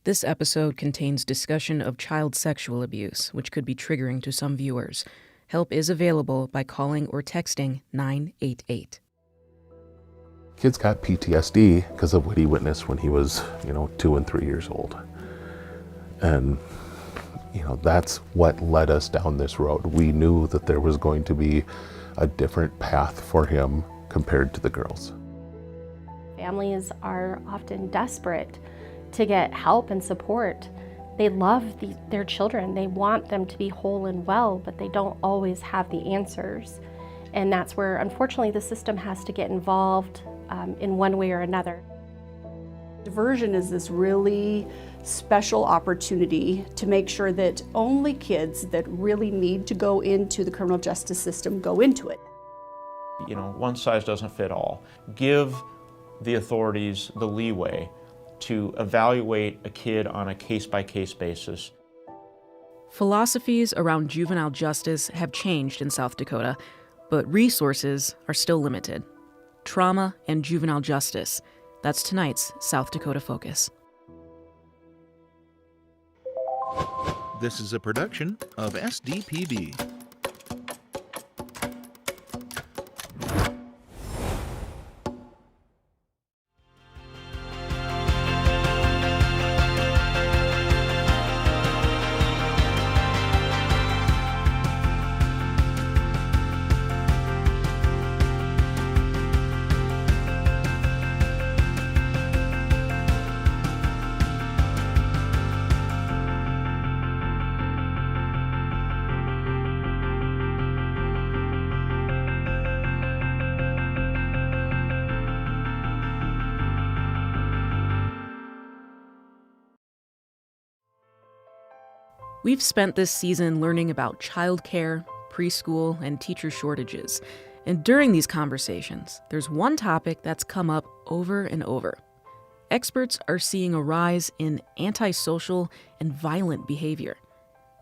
This episode contains discussion of child sexual abuse, which could be triggering to some viewers. Help is available by calling or texting 988. Kids got PTSD because of what he witnessed when he was, 2 and 3 years old. And, that's what led us down this road. We knew that there was going to be a different path for him compared to the girls. Families are often desperate to get help and support. They love their children. They want them to be whole and well, but they don't always have the answers. And that's where, unfortunately, the system has to get involved in one way or another. Diversion is this really special opportunity to make sure that only kids that really need to go into the criminal justice system go into it. One size doesn't fit all. Give the authorities the leeway to evaluate a kid on a case-by-case basis. Philosophies around juvenile justice have changed in South Dakota, but resources are still limited. Trauma and juvenile justice. That's tonight's South Dakota Focus. This is a production of SDPB. We've spent this season learning about childcare, preschool, and teacher shortages. And during these conversations, there's one topic that's come up over and over. Experts are seeing a rise in antisocial and violent behavior.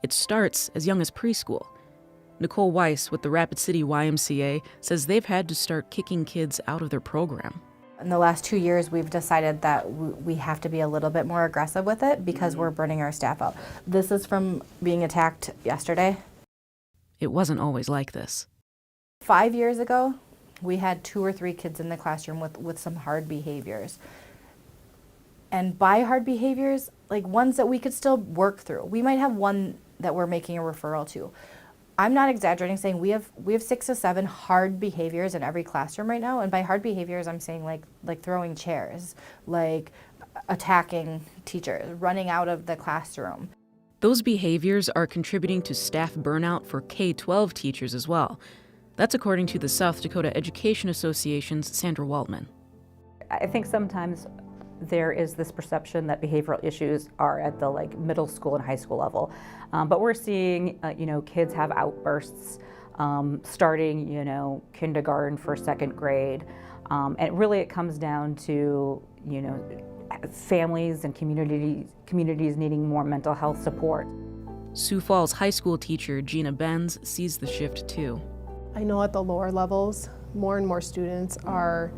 It starts as young as preschool. Nicole Weiss with the Rapid City YMCA says they've had to start kicking kids out of their program. In the last 2 years, we've decided that we have to be a little bit more aggressive with it because we're burning our staff out. This is from being attacked yesterday. It wasn't always like this. 5 years ago, we had 2 or 3 kids in the classroom with some hard behaviors. And by hard behaviors, like ones that we could still work through. We might have one that we're making a referral to. I'm not exaggerating saying we have 6 to 7 hard behaviors in every classroom right now. And by hard behaviors, I'm saying like throwing chairs, like attacking teachers, running out of the classroom. Those behaviors are contributing to staff burnout for K-12 teachers as well. That's according to the South Dakota Education Association's Sandra Waltman. I think sometimes there is this perception that behavioral issues are at the middle school and high school level. But we're seeing, kids have outbursts starting, kindergarten, first, second grade. And really it comes down to, families and communities needing more mental health support. Sioux Falls high school teacher Gina Benz sees the shift too. I know at the lower levels, more and more students are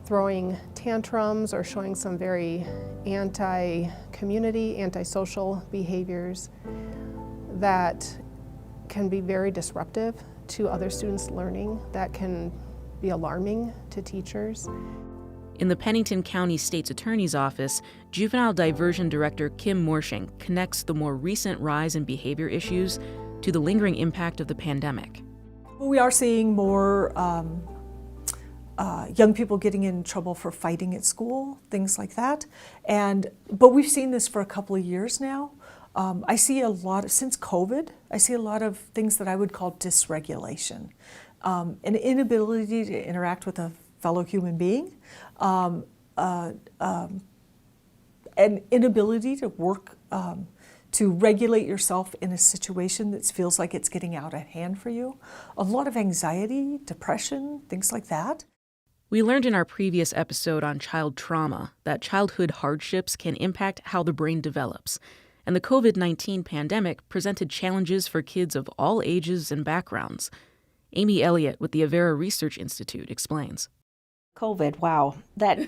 throwing tantrums or showing some very anti-community, antisocial behaviors that can be very disruptive to other students' learning, that can be alarming to teachers. In the Pennington County State's Attorney's Office, Juvenile Diversion Director Kim Morshing connects the more recent rise in behavior issues to the lingering impact of the pandemic. We are seeing more young people getting in trouble for fighting at school, things like that. But we've seen this for a couple of years now. I see a lot, since COVID, I see a lot of things that I would call dysregulation. An inability to interact with a fellow human being, an inability to work, to regulate yourself in a situation that feels like it's getting out of hand for you. A lot of anxiety, depression, things like that. We learned in our previous episode on child trauma that childhood hardships can impact how the brain develops, and the COVID-19 pandemic presented challenges for kids of all ages and backgrounds. Amy Elliott with the Avera Research Institute explains. COVID, wow, that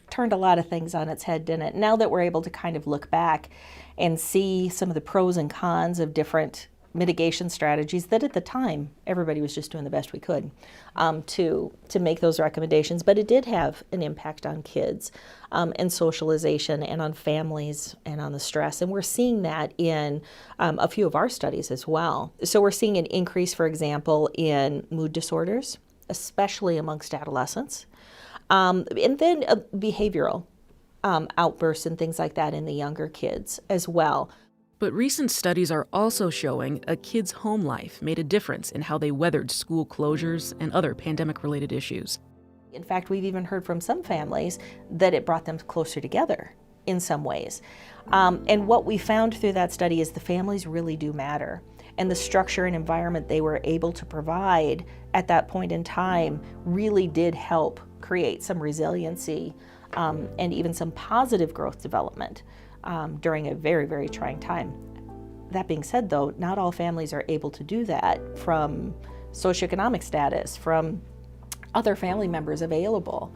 turned a lot of things on its head, didn't it? Now that we're able to kind of look back and see some of the pros and cons of different mitigation strategies, that at the time everybody was just doing the best we could to make those recommendations, but it did have an impact on kids and socialization and on families and on the stress, and we're seeing that in a few of our studies as well. So we're seeing an increase, for example, in mood disorders, especially amongst adolescents, and then behavioral outbursts and things like that in the younger kids as well. But recent studies are also showing a kid's home life made a difference in how they weathered school closures and other pandemic-related issues. In fact, we've even heard from some families that it brought them closer together in some ways. And what we found through that study is the families really do matter. And the structure and environment they were able to provide at that point in time really did help create some resiliency and even some positive growth development during a very, very trying time. That being said, though, not all families are able to do that from socioeconomic status, from other family members available.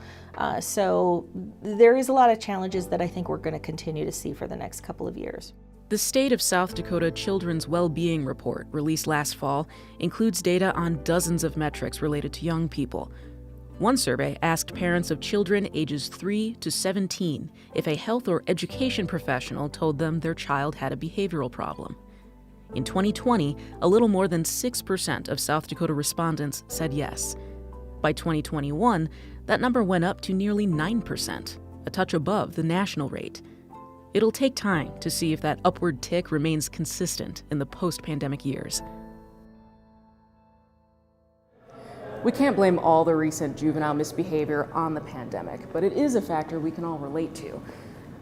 So there is a lot of challenges that I think we're going to continue to see for the next couple of years. The State of South Dakota Children's Well-Being Report, released last fall, includes data on dozens of metrics related to young people. One survey asked parents of children ages 3 to 17 if a health or education professional told them their child had a behavioral problem. In 2020, a little more than 6% of South Dakota respondents said yes. By 2021, that number went up to nearly 9%, a touch above the national rate. It'll take time to see if that upward tick remains consistent in the post-pandemic years. We can't blame all the recent juvenile misbehavior on the pandemic, but it is a factor we can all relate to.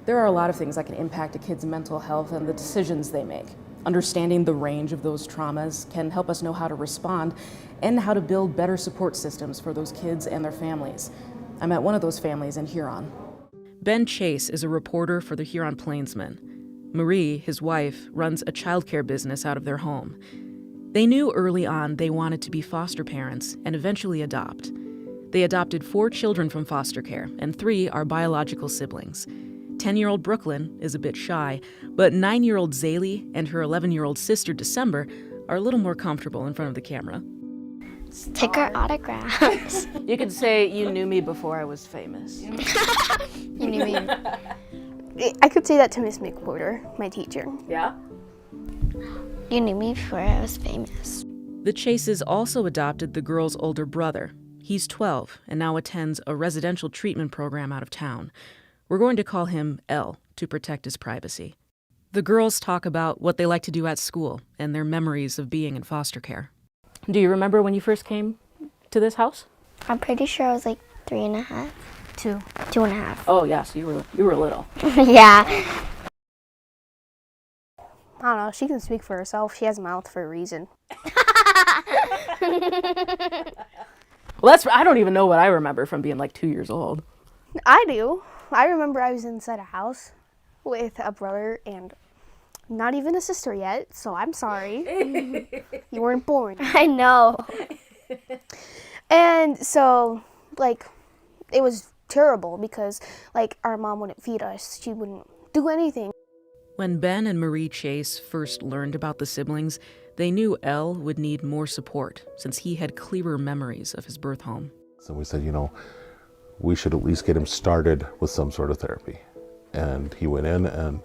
There are a lot of things that can impact a kid's mental health and the decisions they make. Understanding the range of those traumas can help us know how to respond and how to build better support systems for those kids and their families. I met one of those families in Huron. Ben Chase is a reporter for the Huron Plainsman. Marie, his wife, runs a childcare business out of their home. They knew early on they wanted to be foster parents and eventually adopt. They adopted 4 children from foster care, and 3 are biological siblings. 10-year-old Brooklyn is a bit shy, but 9-year-old Zaylee and her 11-year-old sister December are a little more comfortable in front of the camera. Take our autographs. You could say you knew me before I was famous. You knew me. I could say that to Miss McWhorter, my teacher. Yeah? You knew me before I was famous. The Chases also adopted the girl's older brother. He's 12 and now attends a residential treatment program out of town. We're going to call him L to protect his privacy. The girls talk about what they like to do at school and their memories of being in foster care. Do you remember when you first came to this house? I'm pretty sure I was like 3.5. 2.5. Oh yes, you were little. Yeah. I don't know, she can speak for herself. She has a mouth for a reason. Well, I don't even know what I remember from being like 2 years old. I do. I remember I was inside a house with a brother and not even a sister yet, so I'm sorry. You weren't born. I know. And so, like, it was terrible because, like, our mom wouldn't feed us. She wouldn't do anything. When Ben and Marie Chase first learned about the siblings, they knew Elle would need more support since he had clearer memories of his birth home. So we said, we should at least get him started with some sort of therapy. And he went in and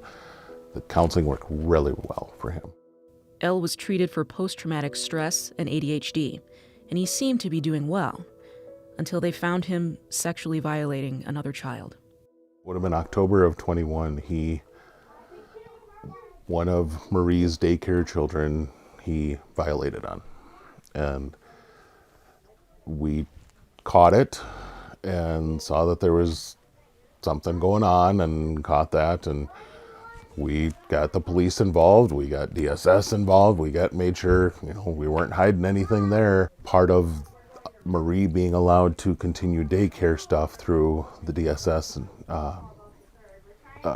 the counseling worked really well for him. Elle was treated for post-traumatic stress and ADHD, and he seemed to be doing well until they found him sexually violating another child. Would have been October of 21. One of Marie's daycare children, he violated on. And we caught it and saw that there was something going on and caught that, and we got the police involved, we got DSS involved, made sure, we weren't hiding anything there. Part of Marie being allowed to continue daycare stuff through the DSS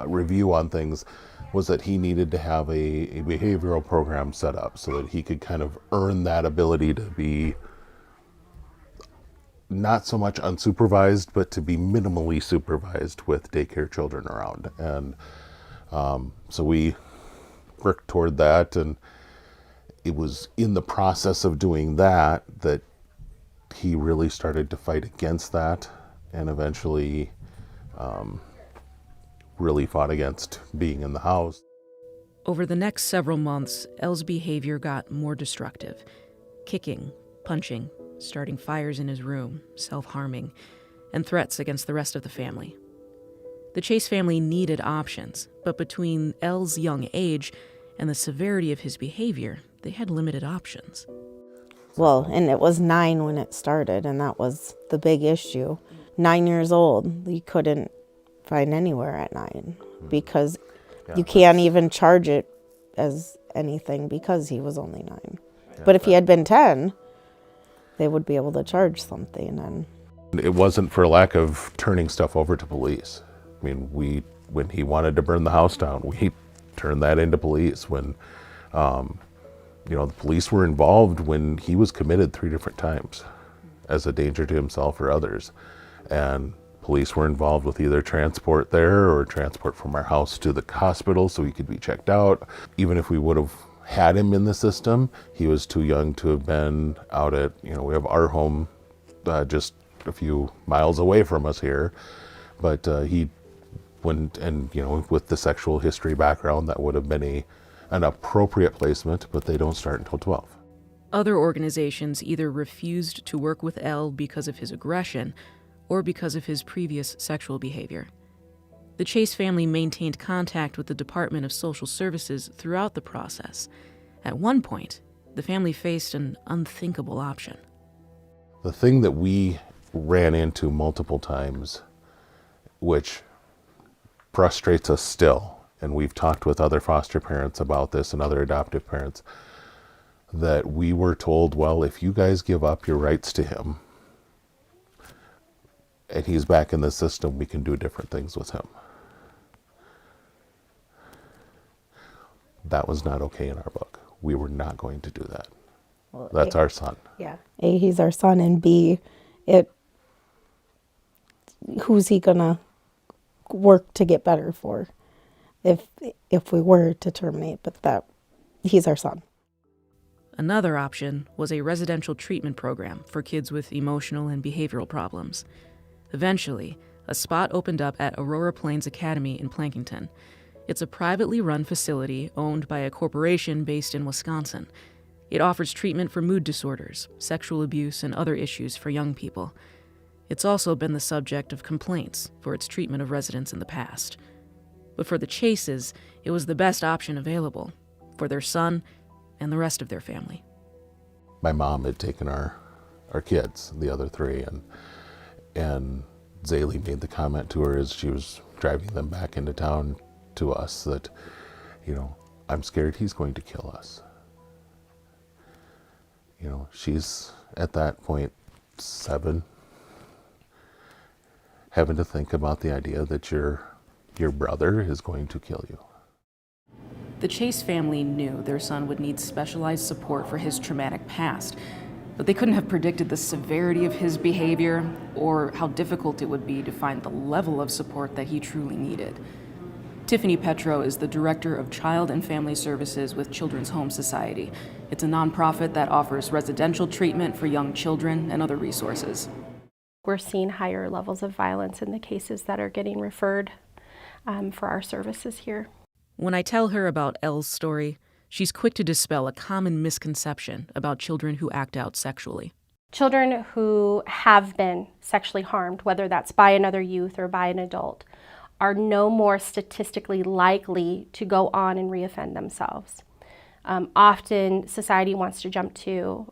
review on things was that he needed to have a behavioral program set up so that he could kind of earn that ability to be not so much unsupervised, but to be minimally supervised with daycare children around. And so we worked toward that, and it was in the process of doing that that he really started to fight against that, and eventually really fought against being in the house. Over the next several months, Elle's behavior got more destructive. Kicking, punching, starting fires in his room, self-harming, and threats against the rest of the family. The Chase family needed options, but between Elle's young age and the severity of his behavior, they had limited options. Well, and it was 9 when it started, and that was the big issue. 9 years old, you couldn't find anywhere at 9 because you can't even charge it as anything because he was only 9. But if he had been 10, they would be able to charge something. And it wasn't for lack of turning stuff over to police. I mean, when he wanted to burn the house down, we turned that into police. When, the police were involved when he was committed 3 different times as a danger to himself or others. And police were involved with either transport there or transport from our house to the hospital so he could be checked out. Even if we would have had him in the system, he was too young to have been out at, we have our home just a few miles away from us here. But he wouldn't, and with the sexual history background, that would have been an appropriate placement, but they don't start until 12. Other organizations either refused to work with Elle because of his aggression or because of his previous sexual behavior. The Chase family maintained contact with the Department of Social Services throughout the process. At one point, the family faced an unthinkable option. The thing that we ran into multiple times, which frustrates us still, and we've talked with other foster parents about this and other adoptive parents, that we were told, well, if you guys give up your rights to him and he's back in the system, we can do different things with him. That was not okay in our book. We were not going to do that. Well, that's our son. Yeah. A, he's our son, and B, who's he gonna work to get better for if we were to terminate, but that he's our son. Another option was a residential treatment program for kids with emotional and behavioral problems. Eventually, a spot opened up at Aurora Plains Academy in Plankington. It's a privately run facility owned by a corporation based in Wisconsin. It offers treatment for mood disorders, sexual abuse, and other issues for young people. It's also been the subject of complaints for its treatment of residents in the past. But for the Chases, it was the best option available for their son and the rest of their family. My mom had taken our kids, the other 3, and Zaylee made the comment to her as she was driving them back into town to us that, I'm scared he's going to kill us. She's at that point 7, having to think about the idea that your brother is going to kill you. The Chase family knew their son would need specialized support for his traumatic past, but they couldn't have predicted the severity of his behavior or how difficult it would be to find the level of support that he truly needed. Tiffany Petro is the Director of Child and Family Services with Children's Home Society. It's a nonprofit that offers residential treatment for young children and other resources. We're seeing higher levels of violence in the cases that are getting referred for our services here. When I tell her about Elle's story, she's quick to dispel a common misconception about children who act out sexually. Children who have been sexually harmed, whether that's by another youth or by an adult, are no more statistically likely to go on and reoffend themselves. Often society wants to jump to,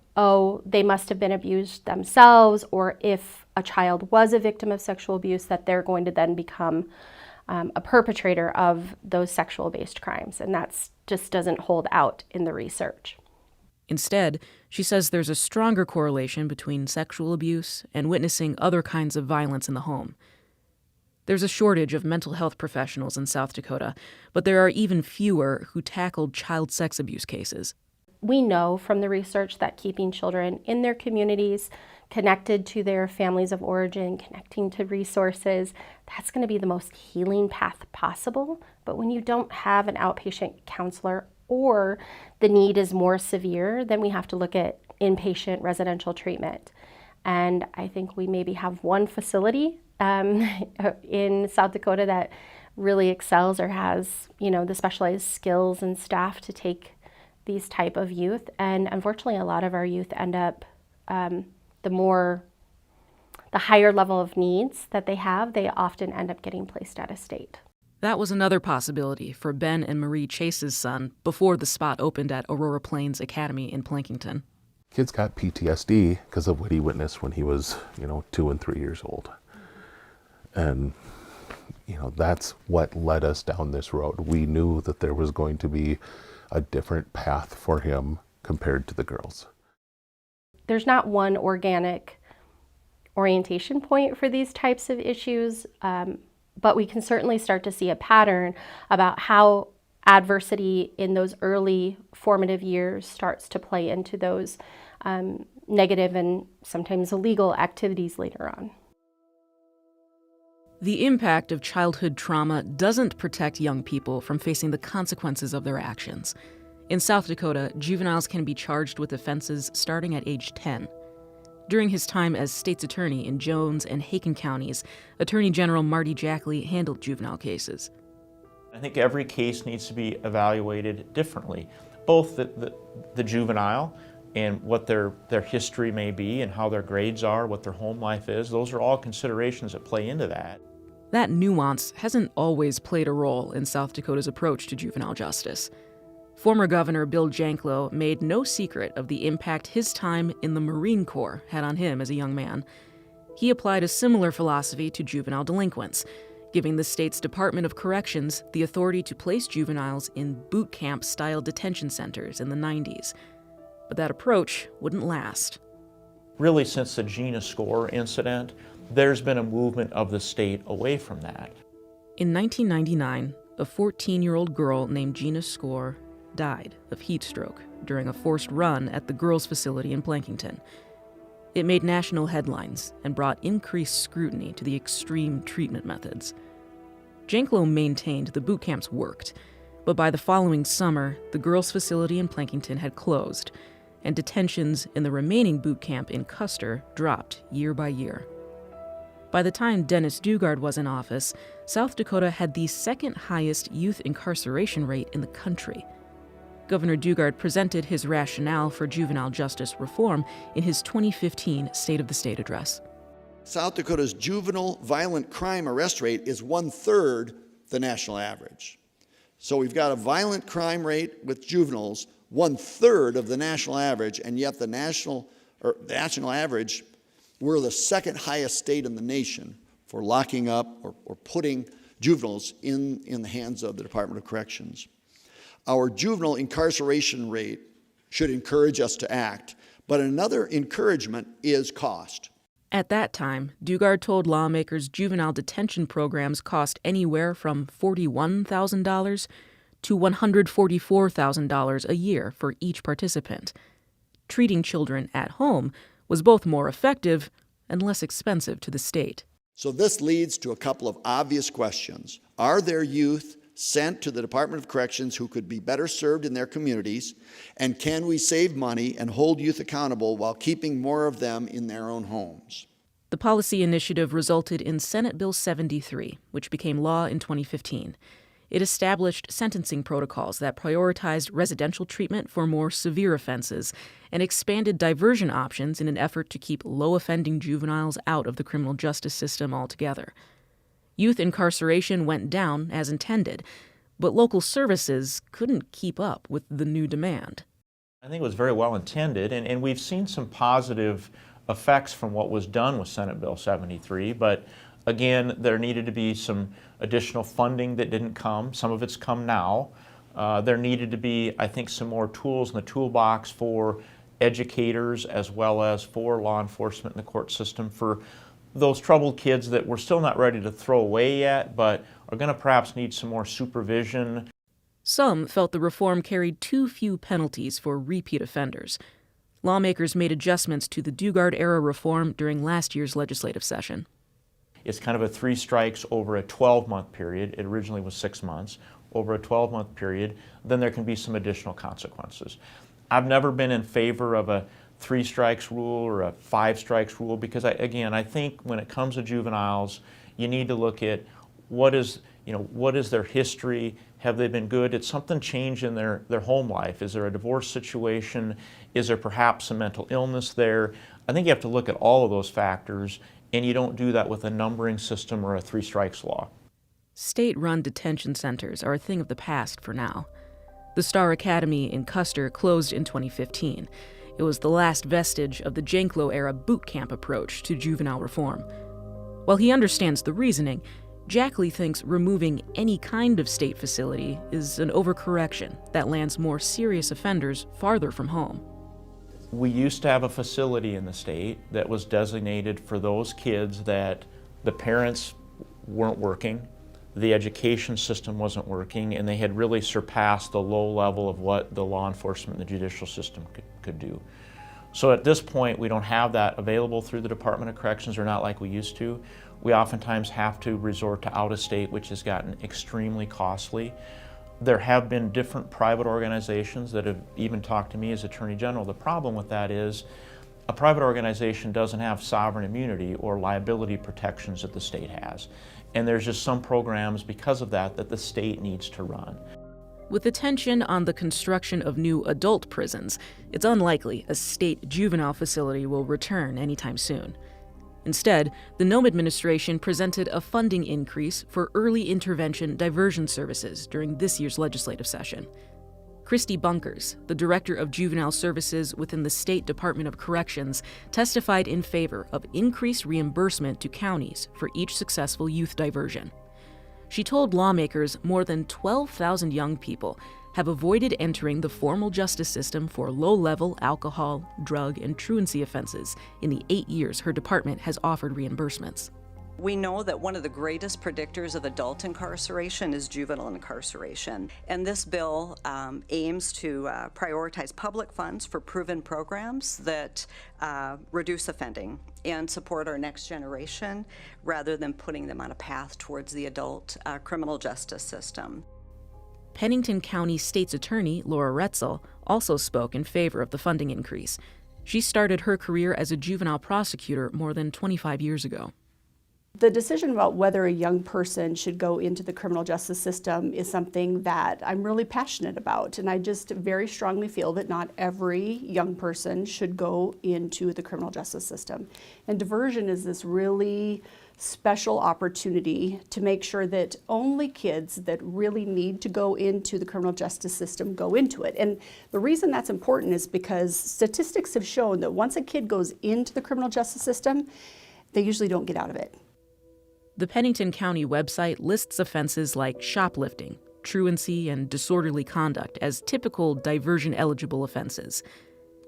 they must have been abused themselves, or if a child was a victim of sexual abuse, that they're going to then become a perpetrator of those sexual-based crimes, and that just doesn't hold out in the research. Instead, she says there's a stronger correlation between sexual abuse and witnessing other kinds of violence in the home. There's a shortage of mental health professionals in South Dakota, but there are even fewer who tackle child sex abuse cases. We know from the research that keeping children in their communities, connected to their families of origin, connecting to resources, that's going to be the most healing path possible. But when you don't have an outpatient counselor or the need is more severe, then we have to look at inpatient residential treatment. And I think we maybe have one facility in South Dakota that really excels or has, the specialized skills and staff to take these type of youth. And unfortunately, a lot of our youth end up, the higher level of needs that they have, they often end up getting placed out of state. That was another possibility for Ben and Marie Chase's son before the spot opened at Aurora Plains Academy in Plankington. Kids got PTSD because of what he witnessed when he was, 2 and 3 years old. And, that's what led us down this road. We knew that there was going to be a different path for him compared to the girls. There's not one organic orientation point for these types of issues, but we can certainly start to see a pattern about how adversity in those early formative years starts to play into those negative and sometimes illegal activities later on. The impact of childhood trauma doesn't protect young people from facing the consequences of their actions. In South Dakota, juveniles can be charged with offenses starting at age 10. During his time as state's attorney in Jones and Haken counties, Attorney General Marty Jackley handled juvenile cases. I think every case needs to be evaluated differently, both the juvenile and what their history may be and how their grades are, what their home life is. Those are all considerations that play into that. That nuance hasn't always played a role in South Dakota's approach to juvenile justice. Former Governor Bill Janklow made no secret of the impact his time in the Marine Corps had on him as a young man. He applied a similar philosophy to juvenile delinquents, giving the state's Department of Corrections the authority to place juveniles in boot camp-style detention centers in the 90s. But that approach wouldn't last. Really, since the Gina Score incident, there's been a movement of the state away from that. In 1999, a 14-year-old girl named Gina Score died of heat stroke during a forced run at the girls' facility in Plankington. It made national headlines and brought increased scrutiny to the extreme treatment methods. Janklow maintained the boot camps worked, but by the following summer, the girls' facility in Plankington had closed, and detentions in the remaining boot camp in Custer dropped year by year. By the time Dennis Dugard was in office, South Dakota had the second highest youth incarceration rate in the country. Governor Dugard presented his rationale for juvenile justice reform in his 2015 State of the State address. South Dakota's juvenile violent crime arrest rate is 1/3 the national average. So we've got a violent crime rate with juveniles 1/3 of the national average, and yet the national average, we're the second highest state in the nation for locking up or putting juveniles in the hands of the Department of Corrections. Our juvenile incarceration rate should encourage us to act, but another encouragement is cost. At that time, Dugard told lawmakers juvenile detention programs cost anywhere from $41,000 to $144,000 a year for each participant. Treating children at home was both more effective and less expensive to the state. So this leads to a couple of obvious questions. Are there youth sent to the Department of Corrections who could be better served in their communities? And can we save money and hold youth accountable while keeping more of them in their own homes? The policy initiative resulted in Senate Bill 73, which became law in 2015. It established sentencing protocols that prioritized residential treatment for more severe offenses and expanded diversion options in an effort to keep low-offending juveniles out of the criminal justice system altogether. Youth incarceration went down as intended, but local services couldn't keep up with the new demand. I think it was very well intended, and we've seen some positive effects from what was done with Senate Bill 73, but again, there needed to be some additional funding that didn't come. Some of it's come now. There needed to be, I think, some more tools in the toolbox for educators as well as for law enforcement in the court system for those troubled kids that we're still not ready to throw away yet, but are going to perhaps need some more supervision. Some felt the reform carried too few penalties for repeat offenders. Lawmakers made adjustments to the Dugard-era reform during last year's legislative session. It's kind of a 3 strikes over a 12-month period. It originally was 6 months. Over a 12-month period, then there can be some additional consequences. I've never been in favor of a 3 strikes rule or a 5 strikes rule because, I think when it comes to juveniles, you need to look at what is their history. Have they been good? Did something change in their home life? Is there a divorce situation? Is there perhaps some mental illness there? I think you have to look at all of those factors, and you don't do that with a numbering system or a 3 strikes law. State-run detention centers are a thing of the past for now. The Star Academy in Custer closed in 2015. It was the last vestige of the Janklow-era boot camp approach to juvenile reform. While he understands the reasoning, Jackley thinks removing any kind of state facility is an overcorrection that lands more serious offenders farther from home. We used to have a facility in the state that was designated for those kids that the parents weren't working, the education system wasn't working, and they had really surpassed the low level of what the law enforcement and the judicial system could do. So at this point, we don't have that available through the Department of Corrections, or not like we used to. We oftentimes have to resort to out-of-state, which has gotten extremely costly. There have been different private organizations that have even talked to me as Attorney General. The problem with that is a private organization doesn't have sovereign immunity or liability protections that the state has. And there's just some programs because of that the state needs to run. With attention on the construction of new adult prisons, it's unlikely a state juvenile facility will return anytime soon. Instead, the Noem administration presented a funding increase for early intervention diversion services during this year's legislative session. Christy Bunkers, the director of juvenile services within the State Department of Corrections, testified in favor of increased reimbursement to counties for each successful youth diversion. She told lawmakers more than 12,000 young people have avoided entering the formal justice system for low-level alcohol, drug, and truancy offenses in the 8 years her department has offered reimbursements. We know that one of the greatest predictors of adult incarceration is juvenile incarceration. And this bill aims to prioritize public funds for proven programs that reduce offending and support our next generation rather than putting them on a path towards the adult criminal justice system. Pennington County State's Attorney Laura Retzel also spoke in favor of the funding increase. She started her career as a juvenile prosecutor more than 25 years ago. The decision about whether a young person should go into the criminal justice system is something that I'm really passionate about, and I just very strongly feel that not every young person should go into the criminal justice system. And diversion is this really special opportunity to make sure that only kids that really need to go into the criminal justice system go into it. And the reason that's important is because statistics have shown that once a kid goes into the criminal justice system, they usually don't get out of it. The Pennington County website lists offenses like shoplifting, truancy, and disorderly conduct as typical diversion-eligible offenses.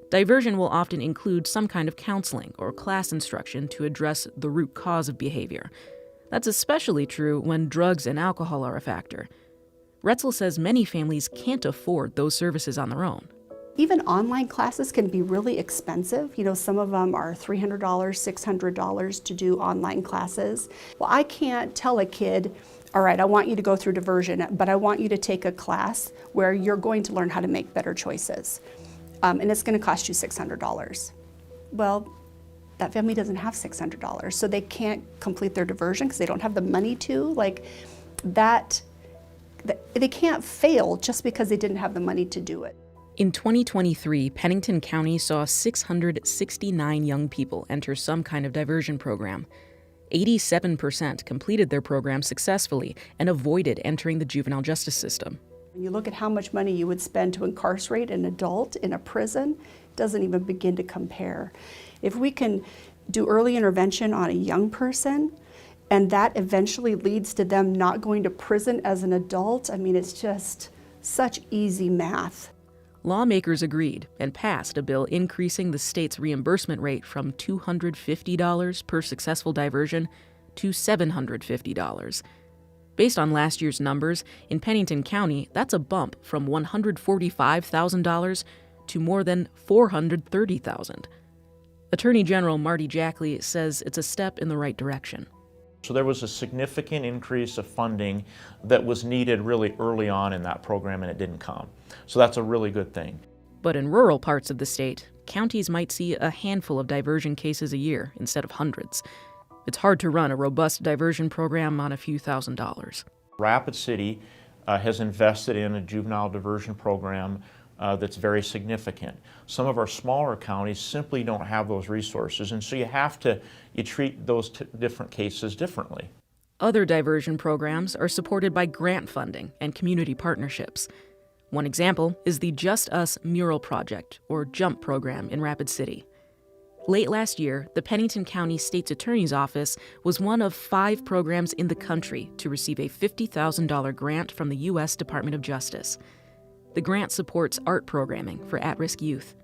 Diversion will often include some kind of counseling or class instruction to address the root cause of behavior. That's especially true when drugs and alcohol are a factor. Retzel says many families can't afford those services on their own. Even online classes can be really expensive. You know, some of them are $300, $600 to do online classes. Well, I can't tell a kid, all right, I want you to go through diversion, but I want you to take a class where you're going to learn how to make better choices. And it's going to cost you $600. Well, that family doesn't have $600, so they can't complete their diversion because they don't have the money to. Like that, they can't fail just because they didn't have the money to do it. In 2023, Pennington County saw 669 young people enter some kind of diversion program. 87% completed their program successfully and avoided entering the juvenile justice system. When you look at how much money you would spend to incarcerate an adult in a prison, it doesn't even begin to compare. If we can do early intervention on a young person, and that eventually leads to them not going to prison as an adult, I mean, it's just such easy math. Lawmakers agreed and passed a bill increasing the state's reimbursement rate from $250 per successful diversion to $750. Based on last year's numbers, in Pennington County, that's a bump from $145,000 to more than $430,000. Attorney General Marty Jackley says it's a step in the right direction. So there was a significant increase of funding that was needed really early on in that program, and it didn't come. So that's a really good thing. But in rural parts of the state, counties might see a handful of diversion cases a year instead of hundreds. It's hard to run a robust diversion program on a few $1,000s. Rapid City has invested in a juvenile diversion program that's very significant. Some of our smaller counties simply don't have those resources, and so you treat those different cases differently. Other diversion programs are supported by grant funding and community partnerships. One example is the Just Us Mural Project, or JUMP program in Rapid City. Late last year, the Pennington County State's Attorney's Office was one of 5 programs in the country to receive a $50,000 grant from the U.S. Department of Justice. The grant supports art programming for at-risk youth.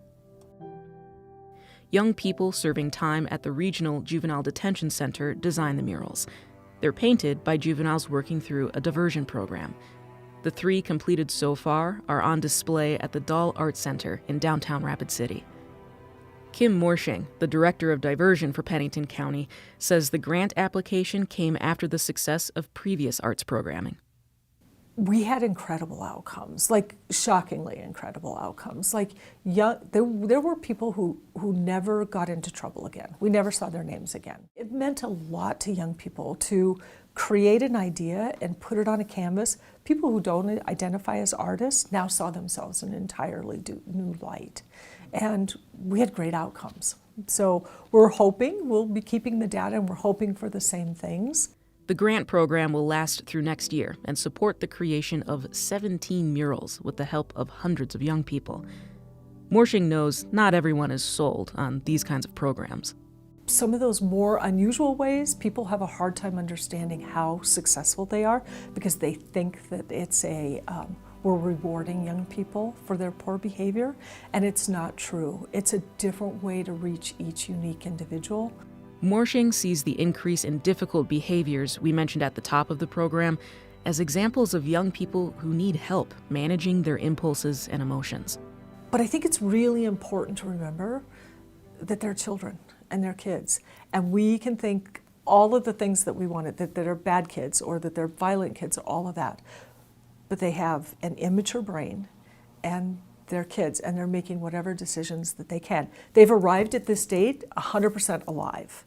Young people serving time at the Regional Juvenile Detention Center design the murals. They're painted by juveniles working through a diversion program. The 3 completed so far are on display at the Dahl Art Center in downtown Rapid City. Kim Morshing, the director of diversion for Pennington County, says the grant application came after the success of previous arts programming. We had incredible outcomes, like shockingly incredible outcomes. Like there were people who never got into trouble again. We never saw their names again. It meant a lot to young people to create an idea and put it on a canvas. People who don't identify as artists now saw themselves in an entirely new light. And we had great outcomes. So we're hoping, we'll be keeping the data, and we're hoping for the same things. The grant program will last through next year and support the creation of 17 murals with the help of hundreds of young people. Morshing knows not everyone is sold on these kinds of programs. Some of those more unusual ways, people have a hard time understanding how successful they are because they think that it's we're rewarding young people for their poor behavior, and it's not true. It's a different way to reach each unique individual. Morshing sees the increase in difficult behaviors we mentioned at the top of the program as examples of young people who need help managing their impulses and emotions. But I think it's really important to remember that they're children and they're kids, and we can think all of the things that we wanted, that are bad kids or that they're violent kids, all of that. But they have an immature brain and they're kids and they're making whatever decisions that they can. They've arrived at this date 100% alive.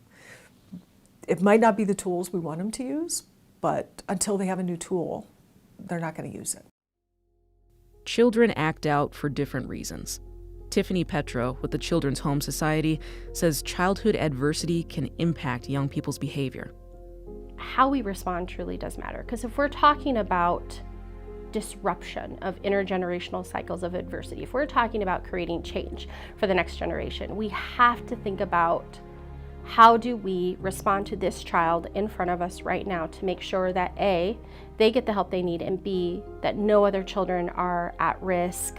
It might not be the tools we want them to use, but until they have a new tool, they're not going to use it. Children act out for different reasons. Tiffany Petro with the Children's Home Society says childhood adversity can impact young people's behavior. How we respond truly does matter, because if we're talking about disruption of intergenerational cycles of adversity, if we're talking about creating change for the next generation, we have to think about how do we respond to this child in front of us right now to make sure that A, they get the help they need, and B, that no other children are at risk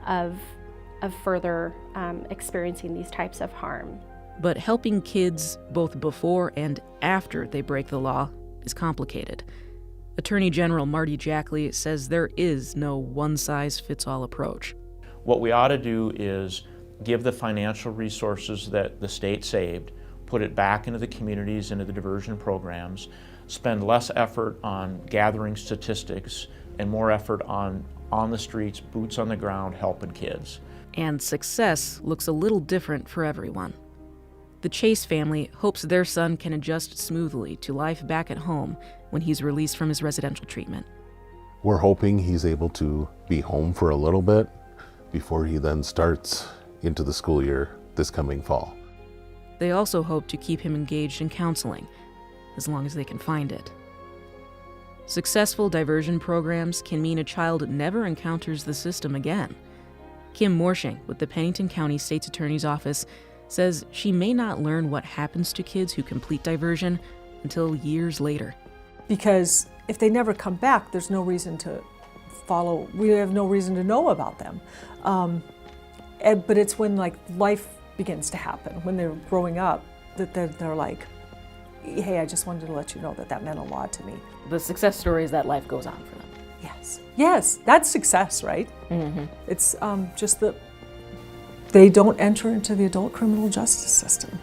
of further experiencing these types of harm. But helping kids both before and after they break the law is complicated. Attorney General Marty Jackley says there is no one-size-fits-all approach. What we ought to do is give the financial resources that the state saved, put it back into the communities, into the diversion programs, spend less effort on gathering statistics and more effort on the streets, boots on the ground, helping kids. And success looks a little different for everyone. The Chase family hopes their son can adjust smoothly to life back at home when he's released from his residential treatment. We're hoping he's able to be home for a little bit before he then starts into the school year this coming fall. They also hope to keep him engaged in counseling, as long as they can find it. Successful diversion programs can mean a child never encounters the system again. Kim Morshing with the Pennington County State's Attorney's Office says she may not learn what happens to kids who complete diversion until years later. Because if they never come back, there's no reason to follow, we have no reason to know about them. But it's when life begins to happen, when they're growing up, that they're like, hey, I just wanted to let you know that that meant a lot to me. The success story is that life goes on for them. Yes. Yes, that's success, right? It's just that they don't enter into the adult criminal justice system.